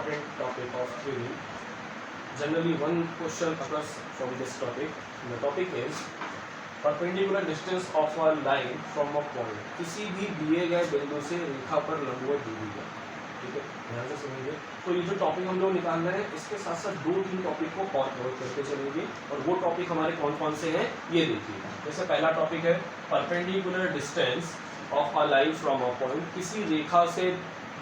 important topic of theory. Generally, one question occurs from this topic. The topic is perpendicular distance of a line from a point. किसी भी दिए गए बिंदु से रेखा पर लंबवत दूरी है. ठीक है, ध्यान से सुनिए. तो ये जो टॉपिक हम लोग निकाल रहे हैं, इसके साथ साथ 2-3 टॉपिक को और कवर करते चलेंगे. और वो टॉपिक हमारे कौन कौन से हैं ये देखिए. जैसे पहला टॉपिक है perpendicular distance of a line from a point. किसी रेखा से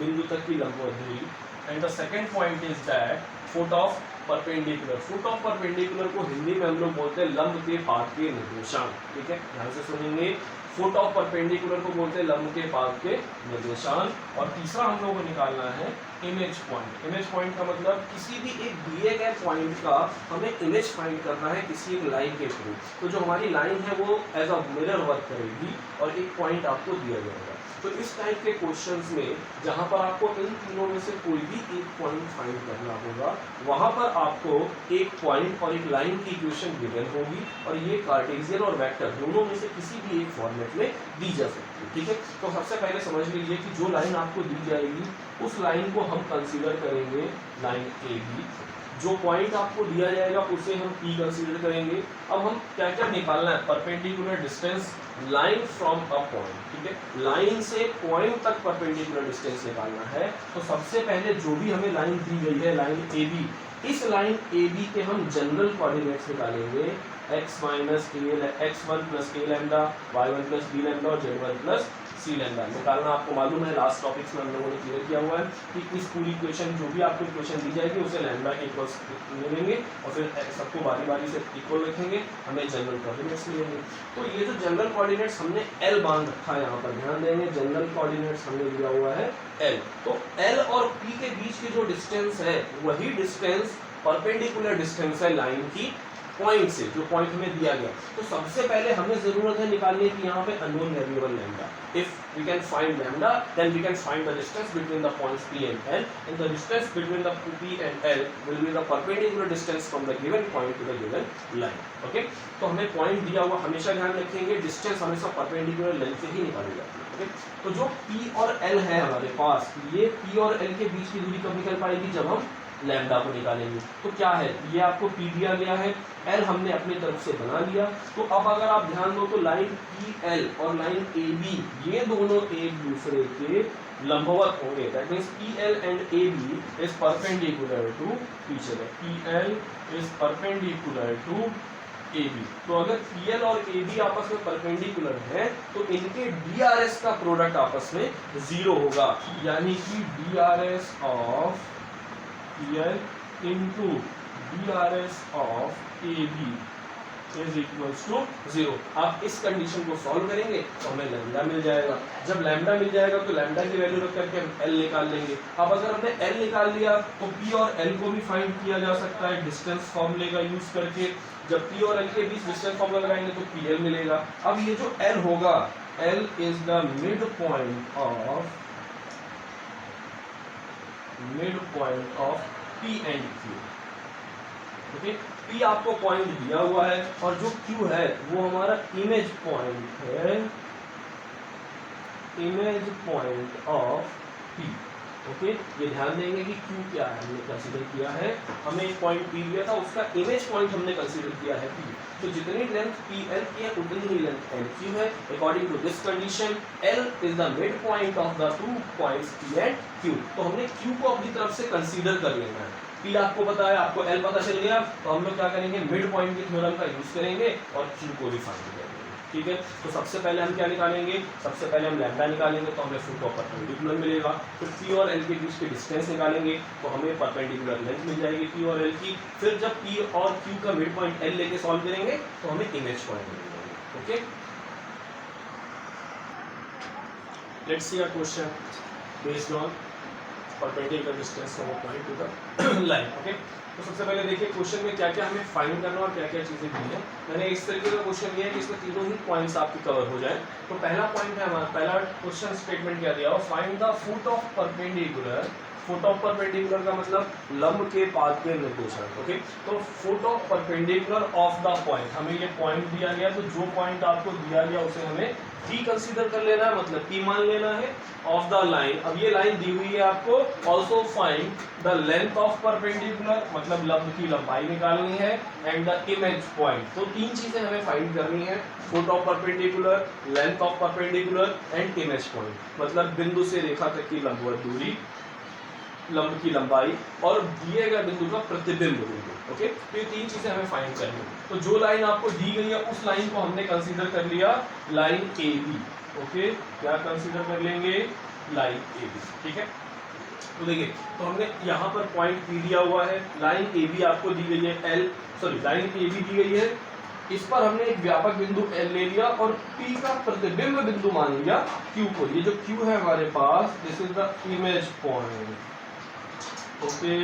बिंदु तक की लंबवत दूरी. And the second point is that foot of perpendicular. Foot of perpendicular को हिंदी में हम लोग बोलते हैं लंब के पाद के निर्देशांक. ठीक है, ध्यान से सुनेंगे. फुट ऑफ परपेंडिकुलर को बोलते हैं लंब के पाद के निर्देशांक. और तीसरा हम लोग को निकालना है इमेज पॉइंट. इमेज पॉइंट का मतलब किसी भी एक दिए गए पॉइंट का हमें इमेज फाइंड करना है किसी एक लाइन के थ्रू. तो जो हमारी लाइन है वो एज अ मिरर वर्क करेगी और एक पॉइंट आपको दिया जाएगा. तो इस टाइप के क्वेश्चंस में जहां पर आपको इन तीनों में से कोई भी एक पॉइंट फाइंड करना होगा, वहां पर आपको एक पॉइंट और एक लाइन की इक्वेशन गिवन होगी और ये कार्टेशियन और वेक्टर दोनों में से किसी भी एक फॉर्मेट में दी जा सकती है. ठीक है, तो सबसे पहले समझ लीजिए कि जो लाइन आपको दी जाएगी उस लाइन को हम कंसीडर करेंगे लाइन ए बी. जो पॉइंट आपको दिया जाएगा उसे हम P कंसीडर करेंगे. अब हम क्या क्या निकालना है, perpendicular distance line from a point. ठीक है, लाइन से पॉइंट तक परपेंडिकुलर डिस्टेंस निकालना है. तो सबसे पहले जो भी हमें लाइन दी गई है लाइन ए बी, इस लाइन ए बी के हम जनरल कोऑर्डिनेट्स निकालेंगे. x minus x1 plus a lambda, y1 plus b lambda और z1 प्लस c लैम्डा निकालना. आपको मालूम है लास्ट टॉपिक्स में हम लोगों ने क्लियर किया हुआ है कि इस पूरी इक्वेशन जो भी आपको इक्वेशन दी जाएगी उसे लैम्डा के इक्वल्स मिलेंगे और फिर सबको बारी बारी से इक्वल रखेंगे, हमें जनरल कोऑर्डिनेट्स मिलेंगे. तो ये जो जनरल कोऑर्डिनेट्स हमने L बांध रखा है, यहाँ पर ध्यान देंगे. जनरल कोऑर्डिनेट्स हमने दिया हुआ है L. तो L और P के बीच की जो डिस्टेंस है वही डिस्टेंस परपेंडिकुलर डिस्टेंस है लाइन की पॉइंट से, जो पॉइंट हमें दिया गया. तो सबसे पहले हमें जरूरत है निकालने की यहाँ पे unknown variable lambda. If we can find lambda then we can find the distance between the points P and L, and the distance between the P and L will be the perpendicular distance from the given point to the given line. Okay, तो हमें point दिया हुआ हमेशा ध्यान रखेंगे distance हमेशा perpendicular line से ही निकाली जाती है. ओके, तो जो P और L है हमारे पास, ये P और L के बीच की दूरी कब निकल पाएगी, जब हम लैम्डा को निकालेंगे. तो क्या है, ये आपको P दिया गया है, L हमने अपनी तरफ से बना लिया. तो अब अगर आप ध्यान दो तो लाइन PL और लाइन AB ये दोनों एक दूसरे के लंबवत होंगे. That means PL and AB is perpendicular to each other. PL is perpendicular to AB. तो अगर PL और AB आपस में परपेंडिकुलर है तो इनके DRS का प्रोडक्ट आपस में 0 होगा. यानी कि DRS of PL into DRS of AB is equals to 0. आप इस कंडीशन को सॉल्व करेंगे तो हमें लैम्डा मिल जाएगा. जब लैम्डा मिल जाएगा तो लैम्डा की वैल्यू रख करके हम L निकाल लेंगे. अब अगर हमने L निकाल लिया तो P और L को भी फाइंड किया जा सकता है डिस्टेंस फॉर्मूले का यूज करके. जब P और L के बीच डिस्टेंस फॉर्मूला लगाएंगे तो PL मिलेगा. अब ये जो L होगा, L is the mid point of P and Q. Okay, P आपको पॉइंट दिया हुआ है और जो Q है वो हमारा इमेज पॉइंट है, image point of P. Okay, ये ध्यान देंगे कि Q क्या है हमने कंसीडर किया है. हमें एक पॉइंट P दिया था, उसका इमेज पॉइंट हमने कंसीडर किया है P. तो जितनी लेंथ PL की है उतनी ही लेंथ LQ है. According to this condition L is the mid point of the two points P and Q. तो हमने Q को अपनी तरफ से कंसीडर कर लेना है. P आपको पता है, आपको L पता चल गया, तो हम लोग क्या करेंगे, मिड पॉइंट की थ्योरम का यूज करेंगे और Q को भी फाइंड करेंगे. ठीक है, तो सबसे पहले हम क्या निकालेंगे, सबसे पहले हम लैम्डा निकालेंगे तो हमें फुट ऑफ परपेंडिकुलर मिलेगा. फिर P और L के बीच की डिस्टेंस निकालेंगे तो हमें परपेंडिकुलर लेंथ मिल जाएगी P और L की. फिर जब P और Q का मिड पॉइंट L लेके सॉल्व करेंगे तो हमें इमेज पॉइंट मिल जाएगा. Okay, let's see a question based on perpendicular distance from a point two the line. Okay, तो सबसे पहले देखिए क्वेश्चन में क्या क्या हमें फाइंड करना और क्या क्या चीजें दी है. मैंने इस तरीके का क्वेश्चन लिया है कि इसमें तीनों ही पॉइंट्स आपके कवर हो जाए. तो पहला पॉइंट है हमारा, पहला क्वेश्चन स्टेटमेंट क्या दिया हो, find the foot of perpendicular. Foot of perpendicular का मतलब लंब के पाद के निर्देशांक. ओके, तो foot of perpendicular of the point, हमें ये पॉइंट दिया गया तो जो पॉइंट आपको दिया गया उसे हमें P कंसीडर कर लेना है, मतलब P मान लेना है ऑफ द लाइन। अब ये लाइन दी हुई है आपको, also find the length of perpendicular, मतलब लंब की लंबाई निकालनी है, एंड द इमेज पॉइंट। तो तीन चीजें हमें फाइंड करनी है, foot of perpendicular, length of perpendicular and image point, मतलब बिंदु से रेखा तक की लंबवत दूरी, लंब की लंबाई और दिए गए बिंदु का प्रतिबिंब बिंदु। ओके, तो ये तीन चीजें हमें फाइंड करनी है। तो जो लाइन आपको दी गई है उस लाइन को हमने कंसीडर कर लिया लाइन ए बी। ओके, क्या कंसीडर कर लेंगे, लाइन ए बी। ठीक है, तो देखिए, तो हमने यहाँ पर पॉइंट पी दिया हुआ है, लाइन ए बी आपको दी गई है L, sorry line A be the गई है, इस पर हमने एक व्यापक बिंदु एल ले लिया और P का प्रतिबिंब बिंदु मान लिया Q को। ये जो Q है हमारे पास, this is the image point. Okay,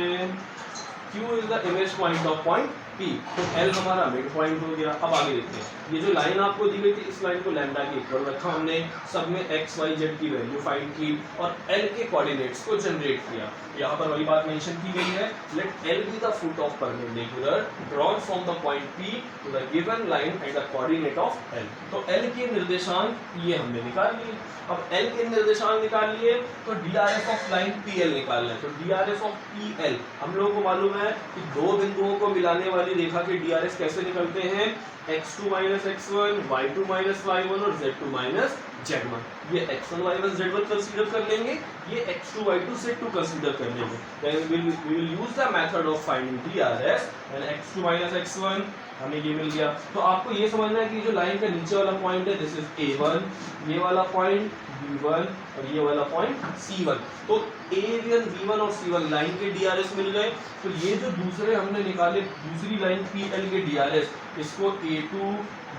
Q is the image point of point P। तो L हमारा मिड पॉइंट हो गया। अब आगे देखते हैं, ये जो लाइन आपको दी गई थी, इस लाइन को लैम्डा के इक्वल रखा हमने, सब में x y z की वैल्यू फाइंड की और L के कोऑर्डिनेट्स को जनरेट किया। यहाँ पर वही बात मेंशन की गई है, let L be the foot of perpendicular drawn from the point P to the given line and the coordinate of L। तो L के निर्देशांक ये हमने निकाल लिए। अब L के निर्देशांक निकाल लिए तो DRS ऑफ लाइन PL निकालना है। तो DRS ऑफ PL हम लोगों को मालूम है कि दो बिंदुओं को मिलाने वाली रेखा के DRS कैसे निकलते हैं, x2 minus x1, y2 minus y1 और z2 minus z1। ये x1 y1 z1 कंसीडर कर लेंगे, ये x2 y2 z2 कंसीडर कर लेंगे। Then we will use the method of finding DRS and x2 minus x1 हमें ये मिल गया। तो आपको ये समझना है कि जो लाइन का नीचे वाला पॉइंट है, दिस इज A1, ये वाला पॉइंट B1 और ये वाला पॉइंट C1। तो A1, B1 और C1 लाइन के DRS मिल गए। तो ये जो दूसरे हमने निकाले, दूसरी लाइन PL के DRS, इसको A2,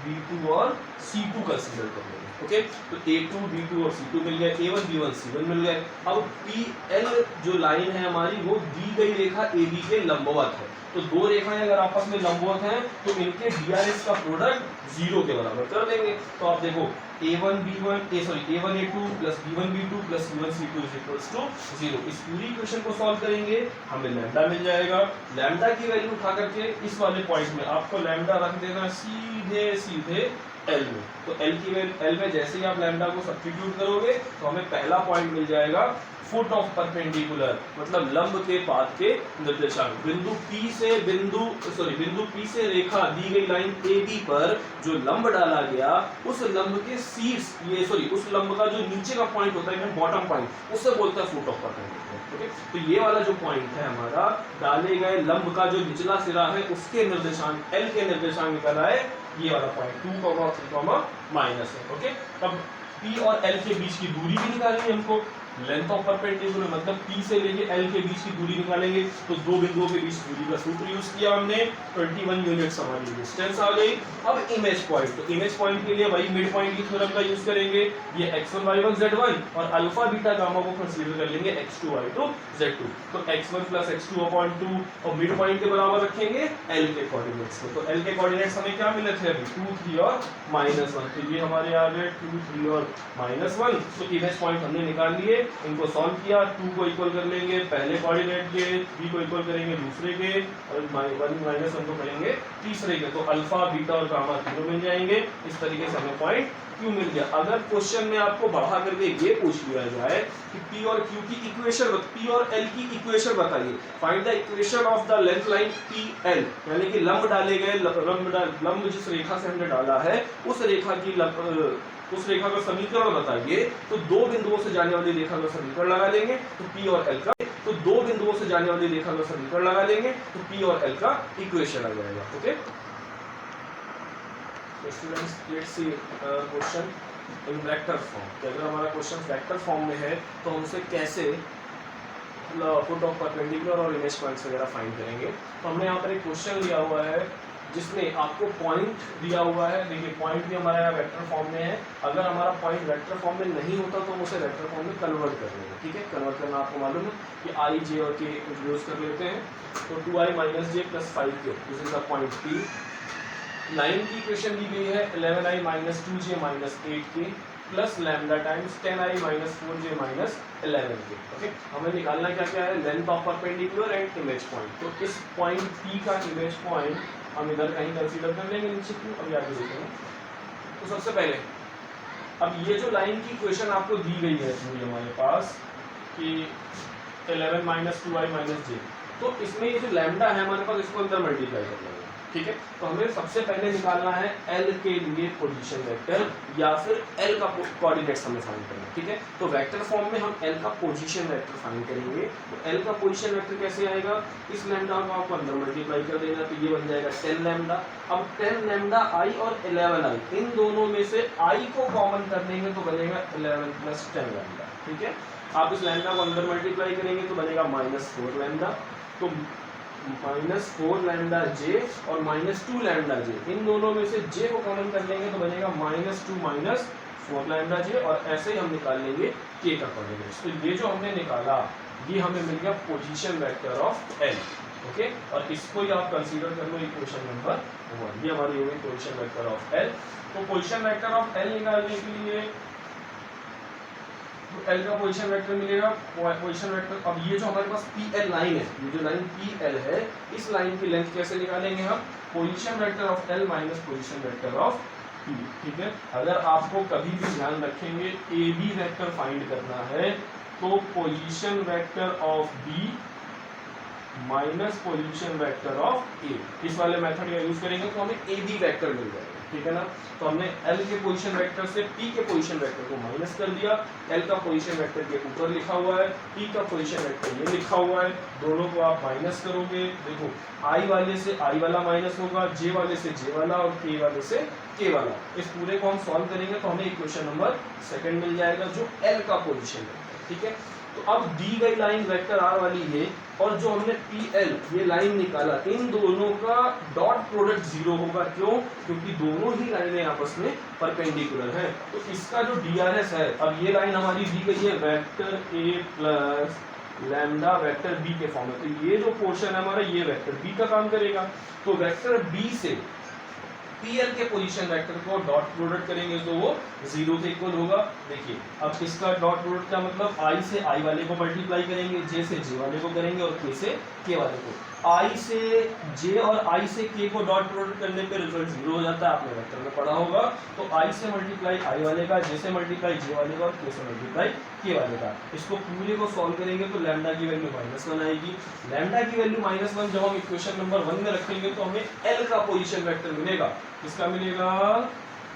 B2 और C2 कंसीडर कर लेंगे। ओके, तो A2, B2 और C2 मिल गए, A1, B1, C1 मिल गए। अब PL जो लाइन है हमारी, वो दी गई रेखा AB के लंबवत है। तो दो रेखाएं अगर आपस में लंबवत हैं तो इनके DRS का प्रोडक्ट 0 के बराबर कर देंगे। तो आप देखो A1 A2 plus B1 B2 plus C1 C2 is equals to 0। इस पूरी इक्वेशन को सॉल्व करेंगे, हमें लैम्डा मिल जाएगा। लैम्डा की वैल्यू उठा करके इस वाले पॉइंट में आपको लैम्डा रख देना सीधे L में। तो L की वैल्यू, L में जैसे ही आप लैम्डा को सब्स्टिट्यूट करोगे तो हमें पहला पॉइंट मिल जाएगा फुट ऑफ परपेंडिकुलर, मतलब लंब के पाथ के निर्देशांक। बिंदु P से रेखा दी गई लाइन AB पर जो लंब डाला गया, उस लंब के शीर्ष, उस लंब का जो नीचे का पॉइंट होता है, बॉटम पॉइंट, उसे बोलते हैं फुट ऑफ परपेंडिकुलर। ओके, तो ये वाला जो पॉइंट है हमारा, डाले गए लंब का जो निचला सिरा है उसके निर्देशांक, L के निर्देशांक निकला है ये वाला पॉइंट 2, 3, माइनस है। ओके, तब P और L के बीच की दूरी भी निकालनी है हमको। लेंथ ऑफ परपेंडिकुलर मतलब P से लेके L के बीच की दूरी निकालेंगे। तो दो बिंदुओं के बीच दूरी का सूत्र यूज किया हमने, 21 यूनिट्स हमारी डिस्टेंस आ गई। अब इमेज पॉइंट, तो इमेज पॉइंट के लिए वही मिड पॉइंट की थ्योरम का यूज करेंगे। ये x1 y1 z1 और अल्फा बीटा गामा को कंसीडर कर लेंगे x2 y2 z2। तो x1 प्लस x2/2 और मिड पॉइंट के बराबर रखेंगे L के कोऑर्डिनेट्स को। तो L के कोऑर्डिनेट्स हमें क्या मिले थे अभी, 2, 3 और -1। तो ये हमारे आ गए 2, 3 और -1। तो इमेज पॉइंट हमने निकाल लिए, इनको सॉल्व किया। 2 को इक्वल कर लेंगे पहले कोऑर्डिनेट के, 3 को इक्वल करेंगे दूसरे के और 1 को करेंगे तीसरे के। तो अल्फा बीटा और गामा तीनों मिल जाएंगे। इस तरीके से हमें पॉइंट Q मिल गया। अगर क्वेश्चन में आपको बढ़ा करके ये पूछ लिया जाए कि P और Q की इक्वेशन, P और L की इक्वेशन बताइए, find the equation of the length line PL, यानी कि लंब डाले गए, लंब जिस रेखा से हमने डाला है उस रेखा का समीकरण बताइए। तो दो बिंदुओं से जाने वाली रेखा का समीकरण लगा लेंगे, तो P और L का, तो दो बिंदुओं से जाने वाली रेखा का समीकरण लगा लेंगे, तो P और L का इक्वेशन आ जाएगा। Okay, students let's see question in vector form. कि अगर हमारा क्वेश्चन वेक्टर फॉर्म में है तो हमसे कैसे फुट ऑफ परपेंडिकुलर और इमेज पॉइंट्स वगैरह फाइंड करेंगे। तो हमने यहाँ पर एक क्वेश्चन लिया हुआ है जिसमें आपको पॉइंट दिया हुआ है। देखिए पॉइंट भी हमारा यहाँ वेक्टर फॉर्म में है। अगर हमारा पॉइंट वेक्टर फॉर्म में नहीं होता तो हम उसे वेक्टर फॉर्म में कन्वर्ट कर लेंगे। ठीक है, कन्वर्ट करना आपको मालूम है कि i, j और k यूज कर लेते हैं। तो 2i - j + 5k, this is the point P। Line की इक्वेशन दी गई है 11i - 2j - 8k plus lambda times 10i - 4j - 11k। Okay, हमें निकालना क्या क्या है, length of perpendicular and image point. तो इस पॉइंट P का इमेज पॉइंट हम इधर कहीं कंसीडर कर लेंगे नीचे की, अभी आगे देखेंगे। तो सबसे पहले अब ये जो लाइन की इक्वेशन आपको दी गई है पूरी हमारे पास कि 11 माइनस 2i माइनस जे, तो इसमें ये जो लैम्डा है हमारे पास, इसको अंदर मल्टीप्लाई करना है, ठीक है। तो हमें सबसे पहले निकालना है एल के लिए पोजीशन वेक्टर या फिर एल का कोऑर्डिनेट्स हमें फाइंड करना है, ठीक है। तो वेक्टर फॉर्म में हम एल का पोजीशन वेक्टर फाइंड करेंगे। तो एल का पोजीशन वेक्टर कैसे आएगा, इस लैम्डा को आपको अंदर मल्टीप्लाई कर देना, तो ये बन जाएगा 10 लैम्डा। अब 10 लैम्डा आई और 11 आई, इन दोनों में से आई को कॉमन कर देंगे तो बनेगा 11 प्लस 10 लैम्डा, ठीक है। आप इस लैम्डा को अंदर मल्टीप्लाई करेंगे तो बनेगा -4 लैम्डा। तो -4 लैम्डा जे और -2 लैम्डा जे, इन दोनों में से जे को कॉमन कर लेंगे तो बनेगा -2 -4 लैम्डा जे, और ऐसे ही हम निकाल लेंगे के का कोऑर्डिनेट्स। तो ये जो हमने निकाला ये हमें मिल गया position vector of L, okay. और इसको ही आप कंसीडर कर लो इक्वेशन नंबर 1, ये हमारी होगी पोजीशन वेक्टर ऑफ एल। तो पोजीशन वेक्टर ऑफ एल निकालने के लिए तो एल का पोजीशन वेक्टर मिलेगा, पोजीशन वेक्टर, अब ये जो हमारे पास पी एल लाइन है, ये जो लाइन पी एल है, इस लाइन की लेंथ कैसे निकालेंगे हम, position vector of L minus position vector of P, ठीक है। अगर आपको कभी भी ध्यान रखेंगे ए बी वेक्टर फाइंड करना है तो position vector of B minus position vector of A, इस वाले मेथड का यूज करेंगे तो हमें ए बी वेक्टर मिल जाएगा, ठीक है ना। तो हमने एल के पोजीशन वेक्टर से पी के पोजीशन वेक्टर को माइनस कर दिया, एल का पोजीशन वेक्टर के ऊपर लिखा हुआ है, पी का पोजीशन वेक्टर ये लिखा हुआ है, दोनों को आप माइनस करोगे, देखो आई वाले से आई वाला माइनस होगा, जे वाले से जे वाला और के वाले से के वाला। इस पूरे को हम सॉल्व करेंगे तो हमें इक्वेशन नंबर 2 मिल जाएगा जो एल का पोजीशन वेक्टर, ठीक है। तो अब दी गई लाइन वेक्टर आर वाली है और जो हमने पी एल ये लाइन निकाला, इन दोनों का डॉट प्रोडक्ट 0 होगा, क्यों, क्योंकि दोनों ही लाइनें आपस में परपेंडिकुलर हैं। तो इसका जो डीआरएस है, अब ये लाइन हमारी दी गई है vector A plus lambda vector B के फॉर्म में, तो ये जो पोर्शन है हमारा ये वेक्टर बी का काम करेगा। तो वेक्टर बी से पी एल के position vector co dot product करेंगे तो वो 0 के इक्वल होगा। देखिए अब इसका डॉट प्रोडक्ट का मतलब आई से आई वाले को मल्टीप्लाई करेंगे, जे से जे वाले को करेंगे और के से के वाले को। आई से जे और आई से के को डॉट प्रोडक्ट करने पे रिजल्ट 0 हो जाता है, आपने वेक्टर में पढ़ा होगा। तो आई से मल्टीप्लाई आई वाले का, जे से मल्टीप्लाई जे वाले का और के से मल्टीप्लाई के वाले का। इसको पूरे को सॉल्व करेंगे तो लैम्डा की वैल्यू -1 आएगी। लैम्डा की वैल्यू -1 जब हम इक्वेशन नंबर 1 में रखेंगे तो हमें एल का पोजीशन वेक्टर मिलेगा। किसका मिलेगा,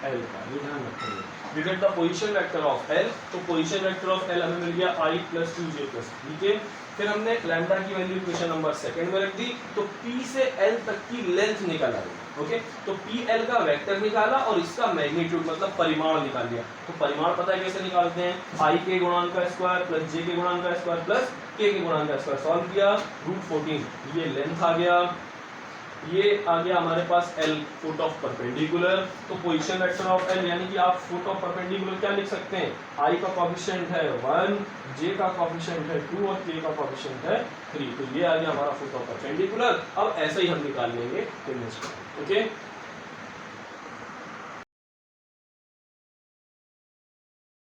एल का, ये ध्यान रखेंगे। We get the position vector of L, तो पोजीशन वेक्टर ऑफ एल हमें मिल गया i + 2j + ठीक है। फिर हमने लैम्डा की वैल्यू इक्वेशन नंबर 2 में रख दी, तो P से L तक की लेंथ निकाला गया, ओके। तो PL का वेक्टर निकाला और इसका मैग्नीट्यूड मतलब परिमाण निकाल लिया। तो परिमाण पता है कैसे निकालते हैं, i के गुणांक का स्क्वायर प्लस j के गुणांक का स्क्वायर प्लस k के गुणांक का स्क्वायर, सॉल्व किया, √14, ये लेंथ आ गया, ये आ गया हमारे पास L फुट ऑफ परपेंडिकुलर। तो पोजीशन वेक्टर ऑफ L यानी कि आप फुट ऑफ परपेंडिकुलर क्या लिख सकते हैं, I का कोएफिशिएंट है 1, J का कोएफिशिएंट है 2 और K का कोएफिशिएंट है 3। तो ये आ गया हमारा फुट ऑफ परपेंडिकुलर। अब ऐसे ही हम निकाल लेंगे इमेज को, ओके।